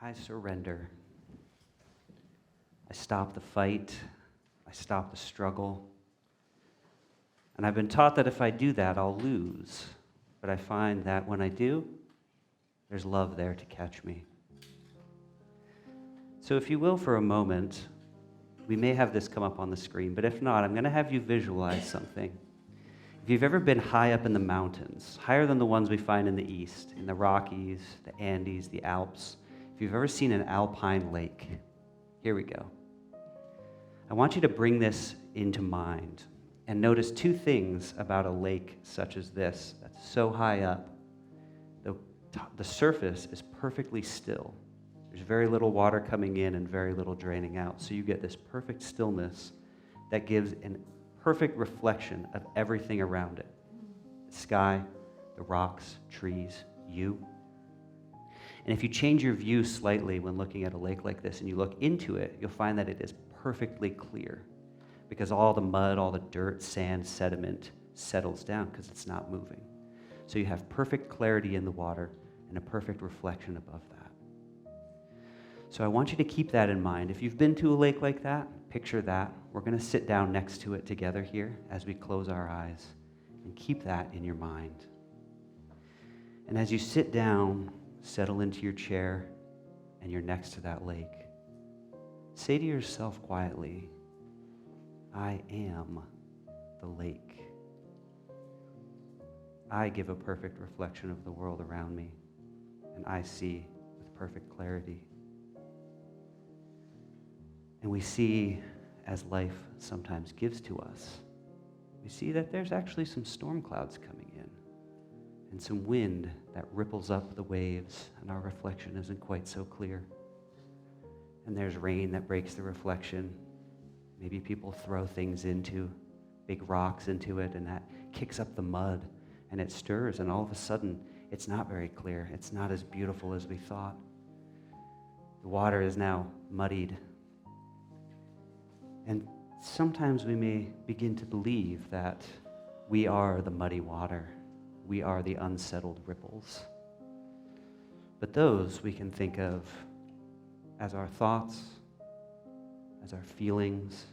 I surrender. I stop the fight. I stop the struggle. And I've been taught that if I do that, I'll lose. But I find that when I do, there's love there to catch me. So if you will, for a moment, we may have this come up on the screen, but if not, I'm going to have you visualize something. If you've ever been high up in the mountains, higher than the ones we find in the East, in the Rockies, the Andes, the Alps, if you've ever seen an alpine lake, here we go. I want you to bring this into mind and notice two things about a lake such as this that's so high up. The surface is perfectly still. There's very little water coming in and very little draining out. So you get this perfect stillness that gives a perfect reflection of everything around it. The sky, the rocks, trees, you. And if you change your view slightly when looking at a lake like this and you look into it, you'll find that it is perfectly clear because all the mud, all the dirt, sand, sediment settles down because it's not moving. So you have perfect clarity in the water and a perfect reflection above that. So I want you to keep that in mind. If you've been to a lake like that, picture that. We're going to sit down next to it together here as we close our eyes and keep that in your mind. And as you sit down, settle into your chair and you're next to that lake, say to yourself quietly, I am the lake. I give a perfect reflection of the world around me, and I see with perfect clarity. And we see, as life sometimes gives to us, we see that there's actually some storm clouds coming in and some wind that ripples up the waves, and our reflection isn't quite so clear. And there's rain that breaks the reflection. Maybe people throw things into, big rocks into it, and that kicks up the mud, and it stirs, and all of a sudden, it's not very clear. It's not as beautiful as we thought. The water is now muddied. And sometimes we may begin to believe that we are the muddy water. We are the unsettled ripples. But those we can think of as our thoughts, as our feelings,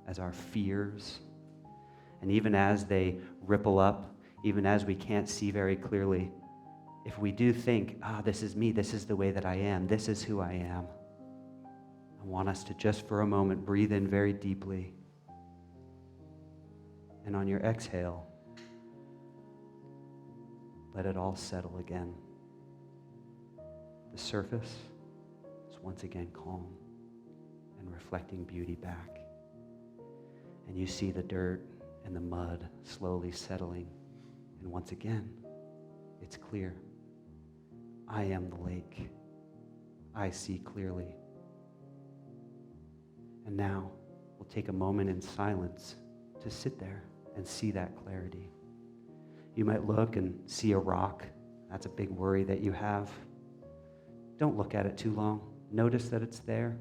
as our fears. And even as they ripple up, even as we can't see very clearly, if we do think, this is me, this is the way that I am, this is who I am, I want us to just for a moment breathe in very deeply. And on your exhale, let it all settle again. The surface is once again calm and reflecting beauty back. And you see the dirt and the mud slowly settling. And once again, it's clear. I am the lake. I see clearly. And now we'll take a moment in silence to sit there and see that clarity. You might look and see a rock. That's a big worry that you have. Don't look at it too long. Notice that it's there.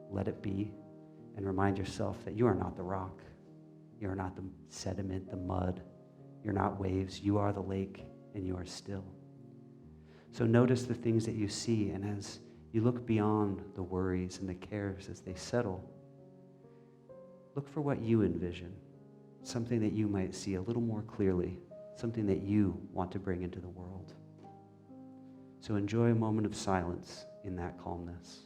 Let it be. And remind yourself that you are not the rock. You are not the sediment, the mud. You're not waves. You are the lake, and you are still. So notice the things that you see, and as you look beyond the worries and the cares as they settle, look for what you envision, something that you might see a little more clearly, something that you want to bring into the world. So enjoy a moment of silence in that calmness.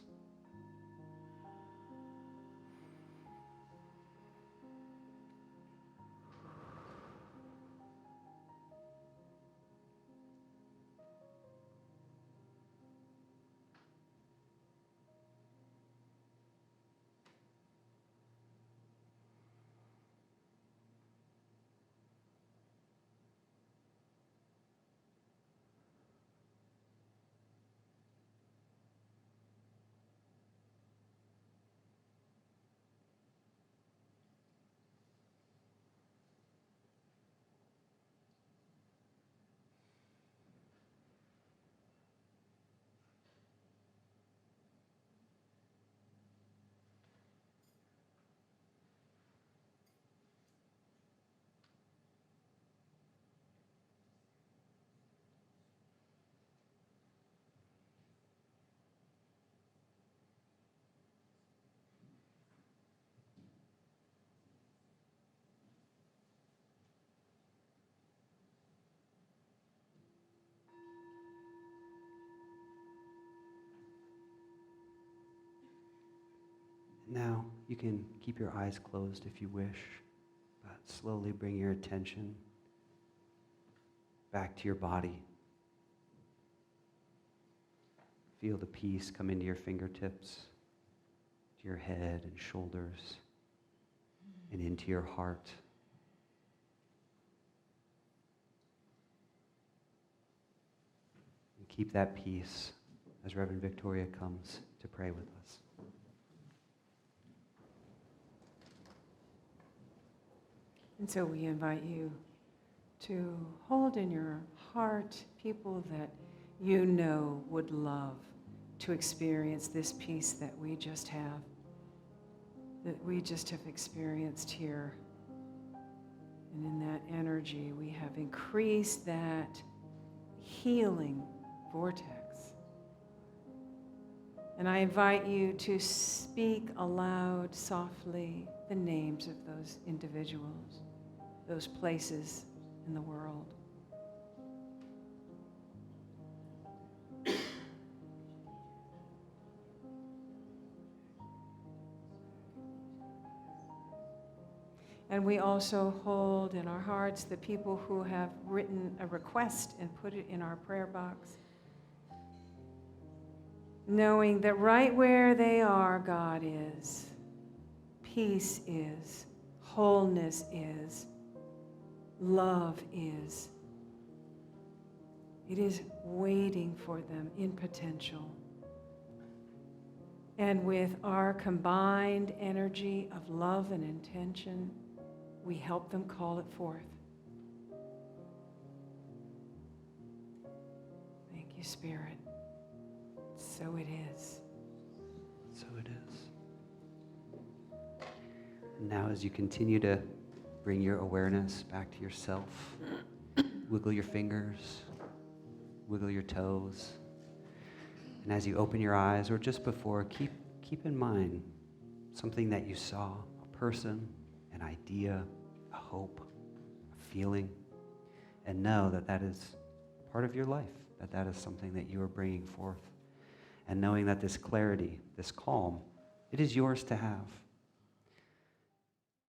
Now, you can keep your eyes closed if you wish, but slowly bring your attention back to your body. Feel the peace come into your fingertips, to your head and shoulders, and into your heart. And keep that peace as Reverend Victoria comes to pray with us. And so we invite you to hold in your heart people that you know would love to experience this peace that we just have experienced here. And in that energy, we have increased that healing vortex. And I invite you to speak aloud, softly, the names of those individuals, those places in the world. And we also hold in our hearts the people who have written a request and put it in our prayer box, knowing that right where they are, God is, peace is, wholeness is, love is. It is waiting for them in potential. And with our combined energy of love and intention, we help them call it forth. Thank you, Spirit. So it is. So it is. And now as you continue to bring your awareness back to yourself, wiggle your fingers, wiggle your toes. And as you open your eyes, or just before, keep in mind something that you saw, a person, an idea, a hope, a feeling, and know that that is part of your life, that that is something that you are bringing forth. And knowing that this clarity, this calm, it is yours to have.